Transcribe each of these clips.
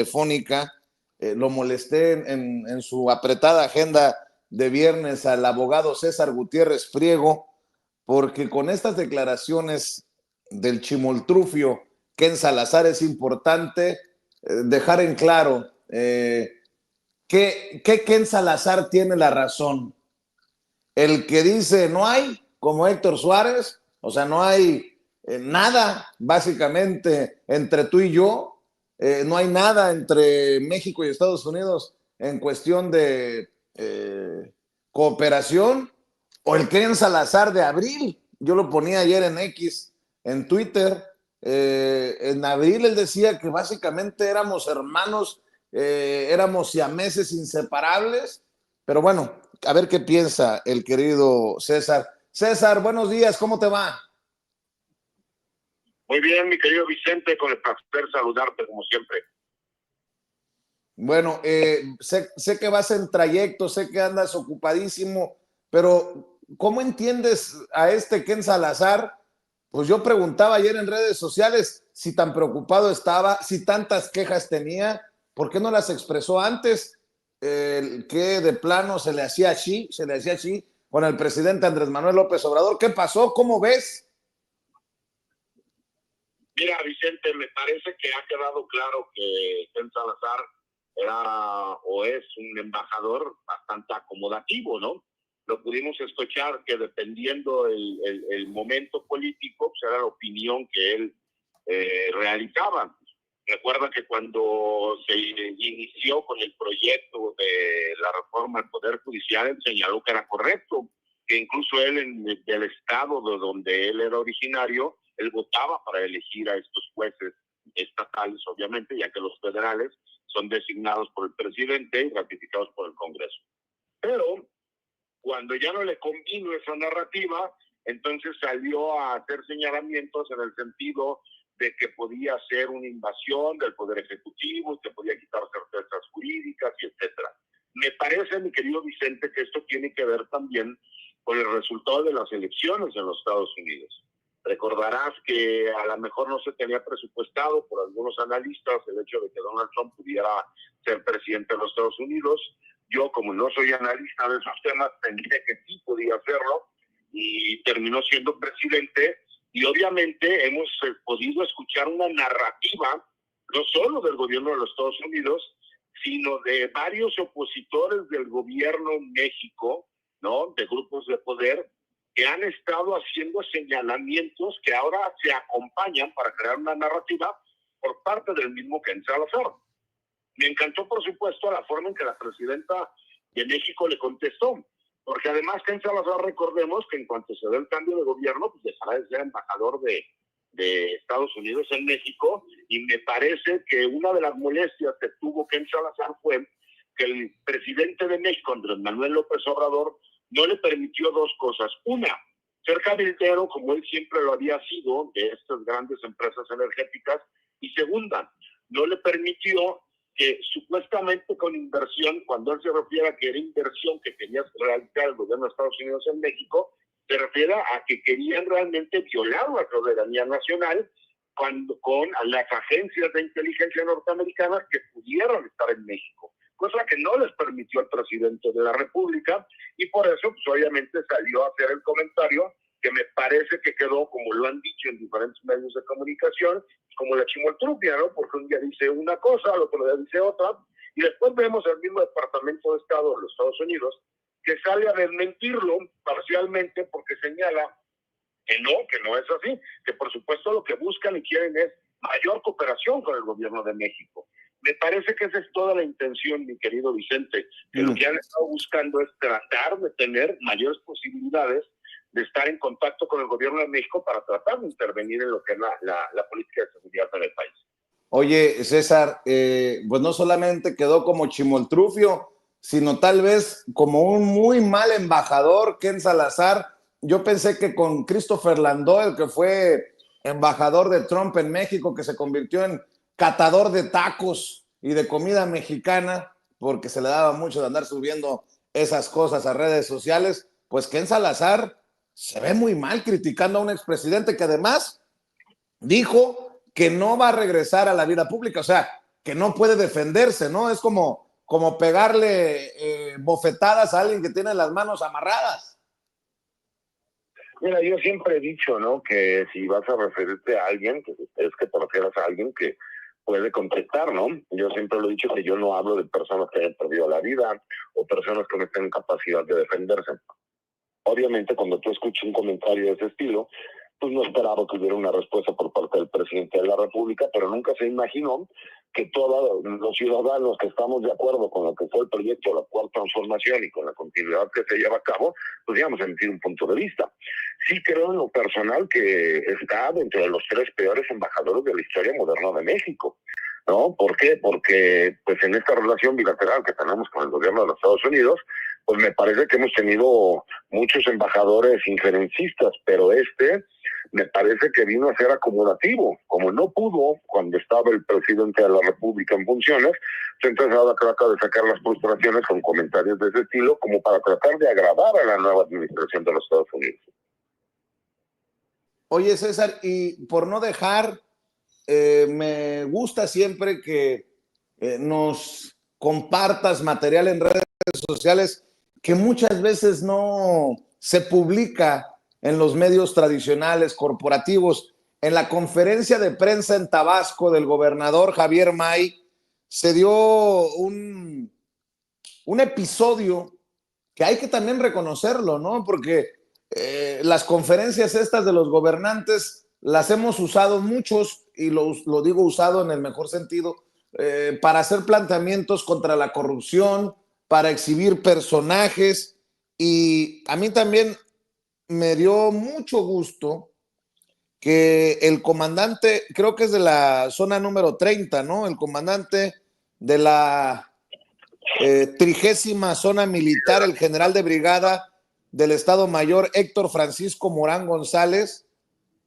telefónica, lo molesté en su apretada agenda de viernes al abogado César Gutiérrez Priego, porque con estas declaraciones del chimoltrufio Ken Salazar es importante dejar en claro que Ken Salazar tiene la razón. El que dice no hay, como Héctor Suárez, o sea, no hay nada básicamente entre tú y yo, no hay nada entre México y Estados Unidos en cuestión de cooperación, o el Ken Salazar de abril, yo lo ponía ayer en X, en Twitter, en abril él decía que básicamente éramos hermanos, éramos siameses inseparables, pero bueno, a ver qué piensa el querido César. César, buenos días, ¿cómo te va? Muy bien, mi querido Vicente, con el placer saludarte como siempre. Bueno, sé que vas en trayecto, sé que andas ocupadísimo, pero ¿cómo entiendes a este Ken Salazar? Pues yo preguntaba ayer en redes sociales si tan preocupado estaba, si tantas quejas tenía, ¿por qué no las expresó antes? Que de plano se le hacía así con el presidente Andrés Manuel López Obrador. ¿Qué pasó? ¿Cómo ves? Mira, Vicente, me parece que ha quedado claro que Ken Salazar era o es un embajador bastante acomodativo, ¿no? Lo pudimos escuchar que dependiendo el momento político, pues era la opinión que él realizaba. Recuerda que cuando se inició con el proyecto de la reforma al Poder Judicial, él señaló que era correcto, que incluso él del estado de donde él era originario, él votaba para elegir a estos jueces estatales, obviamente, ya que los federales son designados por el presidente y ratificados por el Congreso. Pero cuando ya no le convino esa narrativa, entonces salió a hacer señalamientos en el sentido de que podía ser una invasión del Poder Ejecutivo, que podía quitar certezas jurídicas, y etcétera. Me parece, mi querido Vicente, que esto tiene que ver también con el resultado de las elecciones en los Estados Unidos. Recordarás que a lo mejor no se tenía presupuestado por algunos analistas el hecho de que Donald Trump pudiera ser presidente de los Estados Unidos. Yo, como no soy analista de esos temas, pensé que sí podía hacerlo y terminó siendo presidente. Y obviamente hemos podido escuchar una narrativa, no solo del gobierno de los Estados Unidos, sino de varios opositores del gobierno en México, ¿no? De grupos de poder, que han estado haciendo señalamientos que ahora se acompañan para crear una narrativa por parte del mismo Ken Salazar. Me encantó, por supuesto, la forma en que la presidenta de México le contestó, porque además Ken Salazar, recordemos que en cuanto se dé el cambio de gobierno, pues dejará de ser embajador de Estados Unidos en México, y me parece que una de las molestias que tuvo Ken Salazar fue que el presidente de México, Andrés Manuel López Obrador, no le permitió dos cosas. Una, ser cabildero, como él siempre lo había sido, de estas grandes empresas energéticas. Y segunda, no le permitió que supuestamente con inversión, cuando él se refiere a que era inversión que quería realizar el gobierno de Estados Unidos en México, se refiere a que querían realmente violar la soberanía nacional con las agencias de inteligencia norteamericanas que pudieron estar en México, cosa que no les permitió el presidente de la República, y por eso pues obviamente salió a hacer el comentario que me parece que quedó, como lo han dicho en diferentes medios de comunicación, como la chimoltrufia, ¿no? Porque un día dice una cosa, al otro día dice otra, y después vemos el mismo Departamento de Estado de los Estados Unidos que sale a desmentirlo parcialmente porque señala que no es así, que por supuesto lo que buscan y quieren es mayor cooperación con el gobierno de México. Me parece que esa es toda la intención, mi querido Vicente, que lo que han estado buscando es tratar de tener mayores posibilidades de estar en contacto con el gobierno de México para tratar de intervenir en lo que es la política de seguridad en el país. Oye, César, pues no solamente quedó como chimoltrufio, sino tal vez como un muy mal embajador, Ken Salazar. Yo pensé que con Christopher Landau, el que fue embajador de Trump en México, que se convirtió en catador de tacos y de comida mexicana, porque se le daba mucho de andar subiendo esas cosas a redes sociales, pues Ken Salazar se ve muy mal criticando a un expresidente que además dijo que no va a regresar a la vida pública. O sea, que no puede defenderse, ¿no? Es como pegarle bofetadas a alguien que tiene las manos amarradas. Mira, yo siempre he dicho, ¿no? Que si vas a referirte a alguien, pues es que te refieras a alguien que puede contestar, ¿no? Yo siempre lo he dicho que yo no hablo de personas que hayan perdido la vida o personas que no tengan capacidad de defenderse. Obviamente, cuando tú escuchas un comentario de ese estilo, pues no esperaba que hubiera una respuesta por parte del presidente de la República, pero nunca se imaginó que todos los ciudadanos que estamos de acuerdo con lo que fue el proyecto de la Cuarta Transformación y con la continuidad que se lleva a cabo, pues íbamos a emitir un punto de vista. Sí creo en lo personal que está dentro de los 3 peores embajadores de la historia moderna de México. ¿No? ¿Por qué? Porque pues en esta relación bilateral que tenemos con el gobierno de los Estados Unidos, pues me parece que hemos tenido muchos embajadores injerencistas, pero me parece que vino a ser acomodativo. Como no pudo cuando estaba el presidente de la República en funciones, se ha empezado a tratar de sacar las frustraciones con comentarios de ese estilo como para tratar de agradar a la nueva administración de los Estados Unidos. Oye, César, y por no dejar, me gusta siempre que nos compartas material en redes sociales que muchas veces no se publica en los medios tradicionales, corporativos. En la conferencia de prensa en Tabasco del gobernador Javier May se dio un episodio que hay que también reconocerlo, ¿no? Porque las conferencias estas de los gobernantes las hemos usado muchos, y lo digo usado en el mejor sentido, para hacer planteamientos contra la corrupción, para exhibir personajes, y a mí también me dio mucho gusto que el comandante, creo que es de la zona número 30, ¿no? El comandante de la 30ª zona militar, el general de brigada del Estado Mayor, Héctor Francisco Morán González,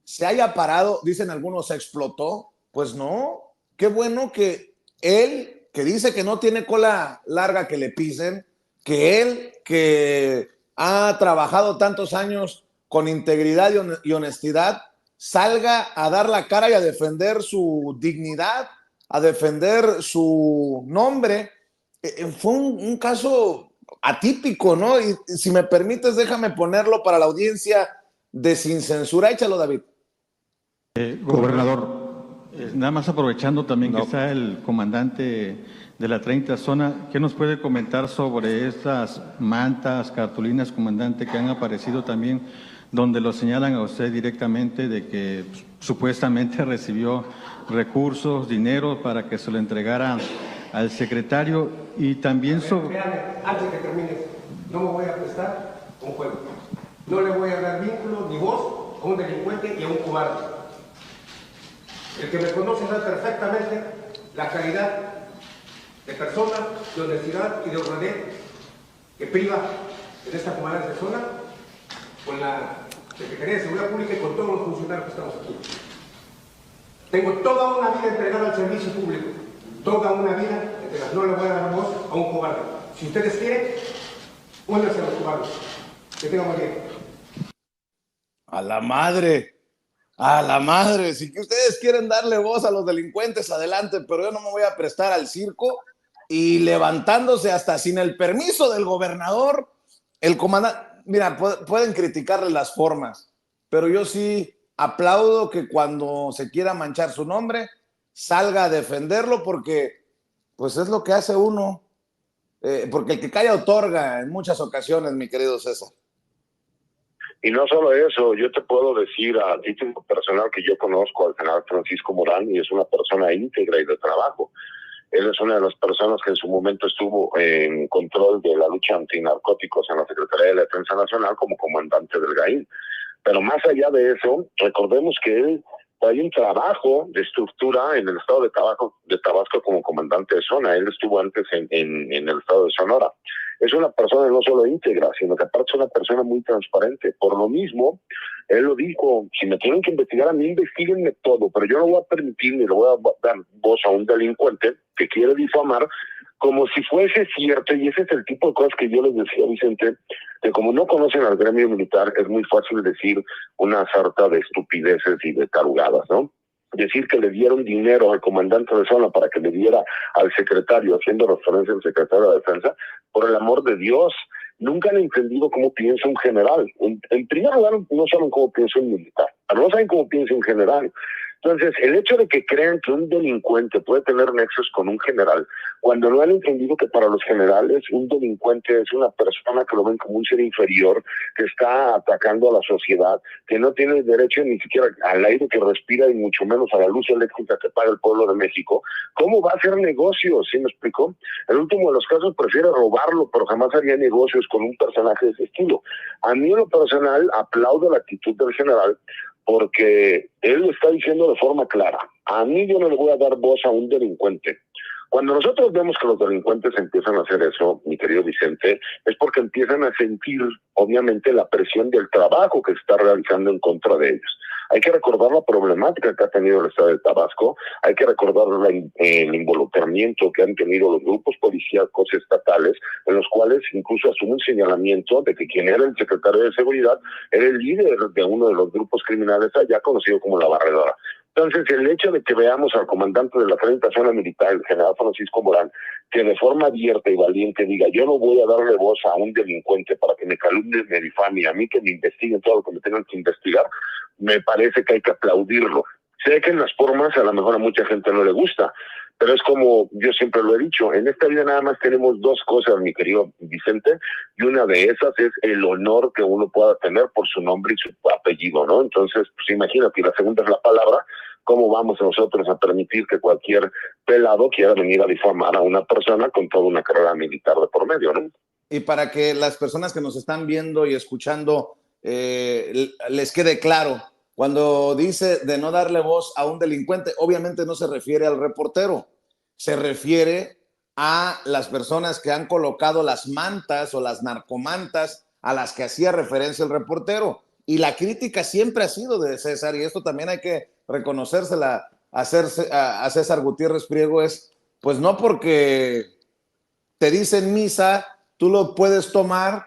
se haya parado. Dicen algunos, ¿se explotó? Pues no. Qué bueno que él, que dice que no tiene cola larga que le pisen, que él, que ha trabajado tantos años con integridad y honestidad, salga a dar la cara y a defender su dignidad, a defender su nombre. Fue un caso atípico, ¿no? Y si me permites, déjame ponerlo para la audiencia de Sin Censura. Échalo, David. Gobernador, nada más aprovechando también que está el comandante de la 30 zona, ¿qué nos puede comentar sobre estas mantas, cartulinas, comandante, que han aparecido también, donde lo señalan a usted directamente de que supuestamente recibió recursos, dinero para que se lo entregara al secretario? Y también sobre... Antes que termine, no me voy a prestar un juego. No le voy a dar vínculo ni voz a un delincuente y a un cobarde. El que me conoce sabe perfectamente la calidad de persona, de honestidad y de honradez que priva en esta comandancia de zona con la Secretaría de Seguridad Pública y con todos los funcionarios que estamos aquí. Tengo toda una vida entregada al servicio público. Toda una vida entregada. No le voy a dar voz a un cobarde. Si ustedes quieren, únanse a los cobardes. Que tengan buen día. A la madre. A la madre, si que ustedes quieren darle voz a los delincuentes, adelante, pero yo no me voy a prestar al circo. Y levantándose hasta sin el permiso del gobernador, el comandante, mira, pueden criticarle las formas, pero yo sí aplaudo que cuando se quiera manchar su nombre, salga a defenderlo, porque pues es lo que hace uno, porque el que calla otorga en muchas ocasiones, mi querido César. Y no solo eso, yo te puedo decir a título personal que yo conozco al general Francisco Morán y es una persona íntegra y de trabajo. Él es una de las personas que en su momento estuvo en control de la lucha antinarcóticos en la Secretaría de la Defensa Nacional como comandante del GAIN. Pero más allá de eso, recordemos que él hay un trabajo de estructura en el estado de Tabasco como comandante de zona. Él estuvo antes en el estado de Sonora. Es una persona no solo íntegra, sino que aparte es una persona muy transparente. Por lo mismo, él lo dijo, si me tienen que investigar a mí, investiguenme todo, pero yo no voy a permitir ni le voy a dar voz a un delincuente que quiere difamar como si fuese cierto, y ese es el tipo de cosas que yo les decía, Vicente, que como no conocen al gremio militar, es muy fácil decir una sarta de estupideces y de tarugadas, ¿no? decir que le dieron dinero al comandante de zona para que le diera al secretario, haciendo referencia al secretario de Defensa, por el amor de Dios, nunca han entendido cómo piensa un general. En primer lugar, no saben cómo piensa un militar, pero no saben cómo piensa un general. Entonces, el hecho de que crean que un delincuente puede tener nexos con un general, cuando no han entendido que para los generales un delincuente es una persona que lo ven como un ser inferior, que está atacando a la sociedad, que no tiene derecho ni siquiera al aire que respira y mucho menos a la luz eléctrica que paga el pueblo de México, ¿cómo va a hacer negocios? ¿Sí me explico? El último de los casos prefiere robarlo, pero jamás haría negocios con un personaje de ese estilo. A mí en lo personal aplaudo la actitud del general, porque él lo está diciendo de forma clara. A mí yo no le voy a dar voz a un delincuente. Cuando nosotros vemos que los delincuentes empiezan a hacer eso, mi querido Vicente, es porque empiezan a sentir, obviamente, la presión del trabajo que se está realizando en contra de ellos. Hay que recordar la problemática que ha tenido el Estado de Tabasco, hay que recordar el involucramiento que han tenido los grupos policíacos estatales, en los cuales incluso asume un señalamiento de que quien era el secretario de Seguridad era el líder de uno de los grupos criminales allá, conocido como La Barredora. Entonces, el hecho de que veamos al comandante de la 30 Zona Militar, el general Francisco Morán, que de forma abierta y valiente diga, yo no voy a darle voz a un delincuente para que me calumnie, me difame, a mí que me investiguen todo lo que me tengan que investigar, me parece que hay que aplaudirlo. Sé que en las formas a lo mejor a mucha gente no le gusta, pero es como yo siempre lo he dicho, en esta vida nada más tenemos dos cosas, mi querido Vicente, y una de esas es el honor que uno pueda tener por su nombre y su apellido, ¿no? Entonces, pues imagínate, y la segunda es la palabra. ¿Cómo vamos nosotros a permitir que cualquier pelado quiera venir a difamar a una persona con toda una carrera militar de por medio, ¿no? Y para que las personas que nos están viendo y escuchando les quede claro, cuando dice de no darle voz a un delincuente, obviamente no se refiere al reportero, se refiere a las personas que han colocado las mantas o las narcomantas a las que hacía referencia el reportero. Y la crítica siempre ha sido de César, y esto también hay que reconocérsela a César Gutiérrez Priego, es pues no porque te dicen misa, tú lo puedes tomar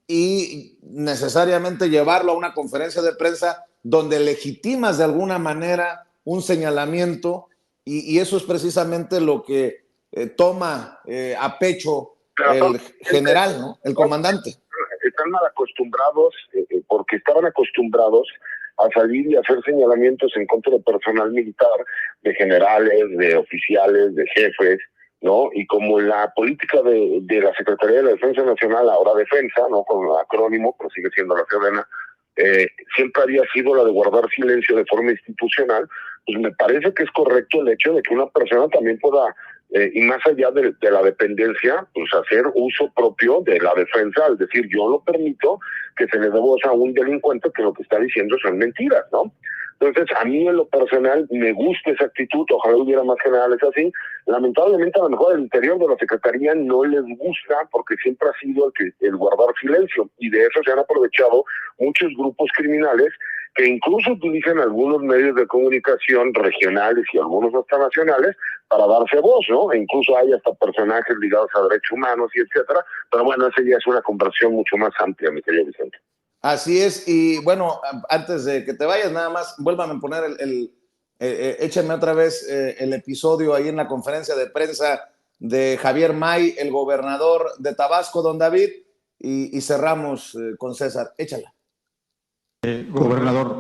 y necesariamente llevarlo a una conferencia de prensa donde legitimas de alguna manera un señalamiento y eso es precisamente lo que toma a pecho el general, ¿no? El comandante. Están mal acostumbrados, porque estaban acostumbrados a salir y hacer señalamientos en contra de personal militar, de generales, de oficiales, de jefes, ¿no? Y como la política de la Secretaría de la Defensa Nacional, ahora Defensa, ¿no? Con el acrónimo, pero sigue siendo la Sedena, siempre había sido la de guardar silencio de forma institucional, pues me parece que es correcto el hecho de que una persona también pueda, y más allá de la dependencia, pues hacer uso propio de la defensa, es decir, yo lo permito que se le dé voz a un delincuente que lo que está diciendo son mentiras, ¿no? Entonces, a mí en lo personal me gusta esa actitud, ojalá hubiera más generales así. Lamentablemente, a lo mejor el interior de la Secretaría no les gusta porque siempre ha sido el guardar silencio, y de eso se han aprovechado muchos grupos criminales que incluso utilizan algunos medios de comunicación regionales y algunos hasta nacionales para darse voz, ¿no? E incluso hay hasta personajes ligados a derechos humanos y etcétera, pero bueno, esa ya es una conversión mucho más amplia, mi querido Vicente. Así es, y bueno, antes de que te vayas, nada más, vuélvame a poner échame otra vez el episodio ahí en la conferencia de prensa de Javier May, el gobernador de Tabasco, don David, y cerramos con César. Échala. Gobernador,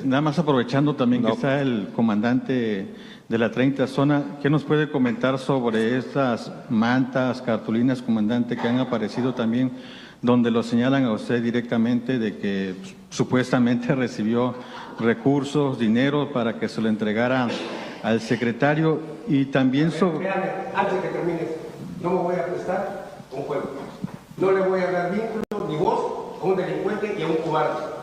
nada más aprovechando también que está el comandante de la 30 Zona, ¿qué nos puede comentar sobre estas mantas, cartulinas, comandante, que han aparecido también, donde lo señalan a usted directamente de que supuestamente recibió recursos, dinero para que se lo entregara al secretario? Y también sobre... Véame, antes de que termine, no me voy a prestar un juego. No le voy a dar vínculo ni voz a un delincuente y a un cobarde.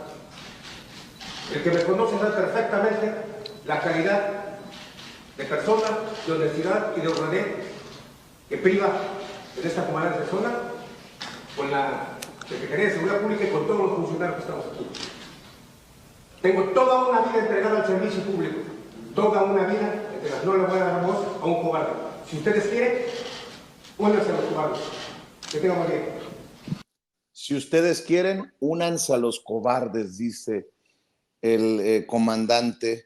El que me conoce sabe perfectamente la calidad de persona, de honestidad y de honradez que priva en esta comarca de zona con la Secretaría de Seguridad Pública y con todos los funcionarios que estamos aquí. Tengo toda una vida entregada al servicio público, toda una vida entregada. No le voy a dar voz a un cobarde. Si ustedes quieren, únanse a los cobardes. Que tengan buen día. Si ustedes quieren, únanse a los cobardes, dice el comandante.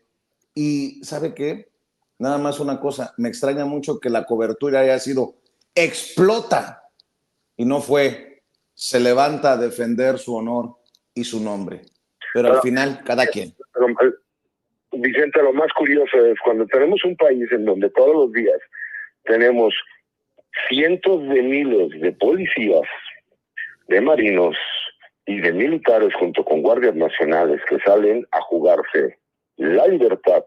Y ¿sabe qué? Nada más una cosa, me extraña mucho que la cobertura haya sido explota y no fue se levanta a defender su honor y su nombre. Pero al final, cada quien. Vicente, lo más curioso es cuando tenemos un país en donde todos los días tenemos cientos de miles de policías, de marinos y de militares junto con guardias nacionales que salen a jugarse la libertad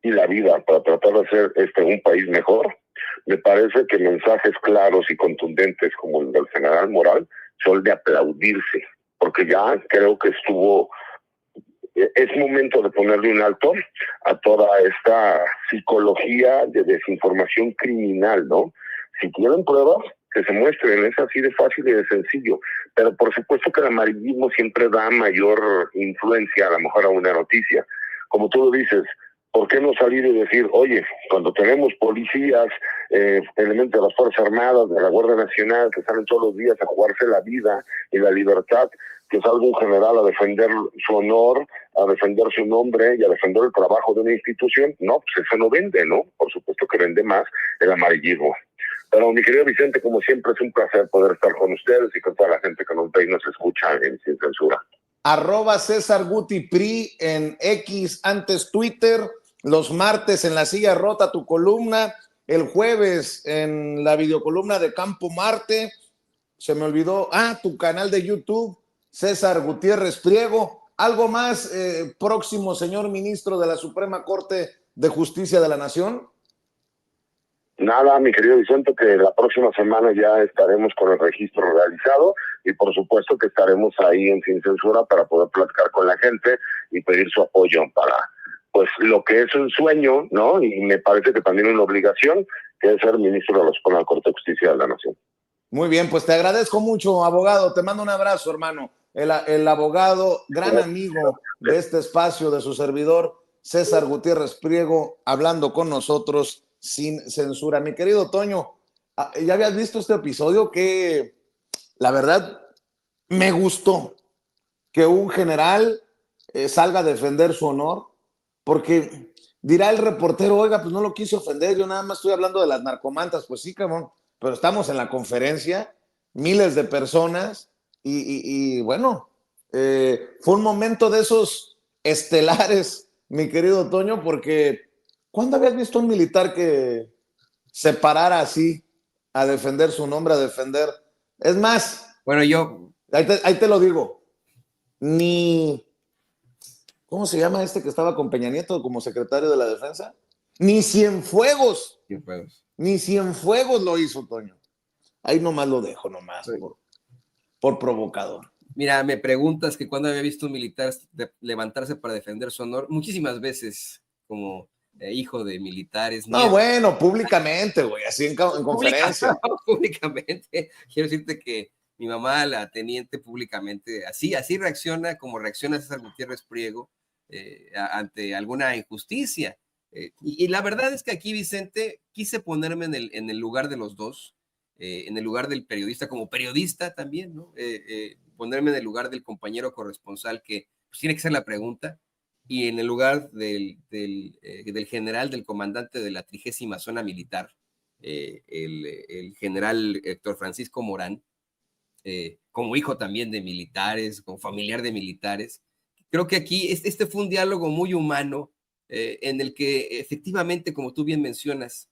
y la vida para tratar de hacer un país mejor, me parece que mensajes claros y contundentes como el del general Moral son de aplaudirse, porque ya creo que es momento de ponerle un alto a toda esta psicología de desinformación criminal, ¿no? Si quieren pruebas, que se muestren, es así de fácil y de sencillo, pero por supuesto que el amarillismo siempre da mayor influencia a lo mejor a una noticia. Como tú lo dices, ¿por qué no salir y decir, oye, cuando tenemos policías, elementos de las Fuerzas Armadas, de la Guardia Nacional, que salen todos los días a jugarse la vida y la libertad, que salga un general a defender su honor, a defender su nombre y a defender el trabajo de una institución? No, pues eso no vende, ¿no? Por supuesto que vende más el amarillismo. Pero mi querido Vicente, como siempre, es un placer poder estar con ustedes y con toda la gente que nos ve y nos escucha en Sin Censura. @César Guti Pri en X, antes Twitter, los martes en La Silla Rota, tu columna, el jueves en la videocolumna de Campo Marte, se me olvidó, tu canal de YouTube, César Gutiérrez Priego. ¿Algo más próximo, señor ministro de la Suprema Corte de Justicia de la Nación? Nada, mi querido Vicente, que la próxima semana ya estaremos con el registro realizado y por supuesto que estaremos ahí en Sin Censura para poder platicar con la gente y pedir su apoyo para, pues, lo que es un sueño, ¿no? Y me parece que también una obligación, que es ser ministro de la Suprema Corte de Justicia de la Nación. Muy bien, pues te agradezco mucho, abogado. Te mando un abrazo, hermano. El abogado, gran amigo de este espacio, de su servidor, César Gutiérrez Priego, hablando con nosotros sin censura. Mi querido Toño, ¿ya habías visto este episodio? Que la verdad me gustó que un general salga a defender su honor, porque dirá el reportero, oiga, pues no lo quise ofender, yo nada más estoy hablando de las narcomantas. Pues sí, cabrón, pero estamos en la conferencia, miles de personas, y bueno, fue un momento de esos estelares, mi querido Toño, porque ¿cuándo habías visto a un militar que se parara así a defender su nombre, a defender? Es más, bueno, yo... ahí te lo digo, ni... ¿Cómo se llama este que estaba con Peña Nieto como secretario de la Defensa? Ni Cienfuegos. Ni Cienfuegos lo hizo, Toño. Ahí nomás lo dejo, nomás, sí, por provocador. Mira, me preguntas que cuándo había visto un militar levantarse para defender su honor. Muchísimas veces, como hijo de militares. No, bueno, públicamente, güey, así en conferencia. Públicamente. Quiero decirte que mi mamá, la teniente, públicamente, así reacciona como reacciona César Gutiérrez Priego ante alguna injusticia. Y la verdad es que aquí, Vicente, quise ponerme en el lugar de los dos, en el lugar del periodista, como periodista también, ¿no? Ponerme en el lugar del compañero corresponsal que pues, tiene que ser la pregunta, y en el lugar del general, del comandante de la 30ª Zona Militar, el general Héctor Francisco Morán, como hijo también de militares, como familiar de militares. Creo que aquí este fue un diálogo muy humano, en el que efectivamente, como tú bien mencionas,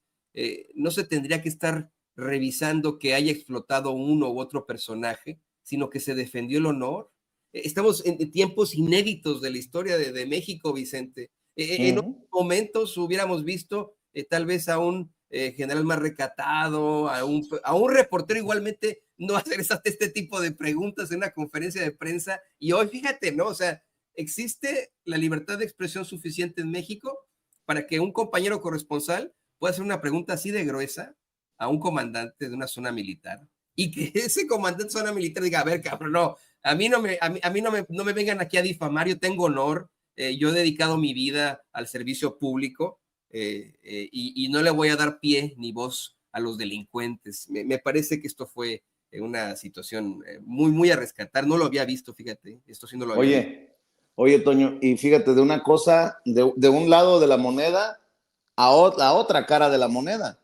no se tendría que estar revisando que haya explotado uno u otro personaje, sino que se defendió el honor. Estamos en tiempos inéditos de la historia de México, Vicente. En otros momentos hubiéramos visto tal vez a un general más recatado, a un reportero igualmente no hacer este tipo de preguntas en una conferencia de prensa. Y hoy, fíjate, ¿no? O sea, existe la libertad de expresión suficiente en México para que un compañero corresponsal pueda hacer una pregunta así de gruesa a un comandante de una zona militar, y que ese comandante de zona militar diga, a ver, cabrón, no, a mí no me vengan aquí a difamar, yo tengo honor, yo he dedicado mi vida al servicio público, y no le voy a dar pie ni voz a los delincuentes. Me parece que esto fue una situación muy, muy a rescatar. No lo había visto, fíjate, esto sí no lo había visto. Oye, Toño, y fíjate, de una cosa, de un lado de la moneda a otra cara de la moneda.